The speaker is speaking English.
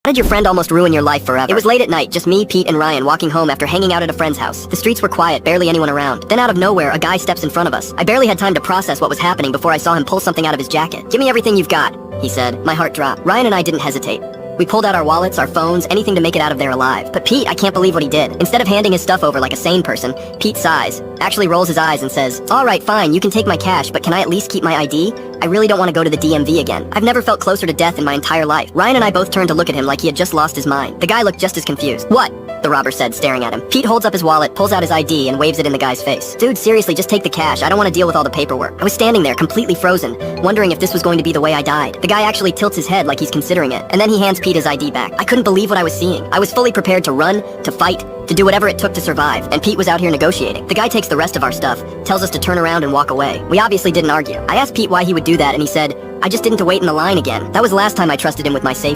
How did your friend almost ruin your life forever? It was late at night, just me, Pete, and Ryan walking home after hanging out at a friend's house. The streets were quiet, barely anyone around. Then out of nowhere, a guy steps in front of us. I barely had time to process what was happening before I saw him pull something out of his jacket. "Give me everything you've got," he said. My heart dropped. Ryan and I didn't hesitate. We pulled out our wallets, our phones, anything to make it out of there alive. But Pete, I can't believe what he did. Instead of handing his stuff over like a sane person, Pete sighs, actually rolls his eyes and says, "All right, fine, you can take my cash, but can I at least keep my ID? I really don't want to go to the DMV again. I've never felt closer to death in my entire life." Ryan and I both turned to look at him like he had just lost his mind. The guy looked just as confused. "What?" the robber said, staring at him. Pete holds up his wallet, pulls out his ID, and waves it in the guy's face. "Dude, seriously, just take the cash. I don't want to deal with all the paperwork." I was standing there, completely frozen, wondering if this was going to be the way I died. The guy actually tilts his head like he's considering it, and then he hands Pete his ID back. I couldn't believe what I was seeing. I was fully prepared to run, to fight, to do whatever it took to survive, and Pete was out here negotiating. The guy takes the rest of our stuff, tells us to turn around and walk away. We obviously didn't argue. I asked Pete why he would do that, and he said, "I just didn't wait in the line again. That was the last time I trusted him with my safety."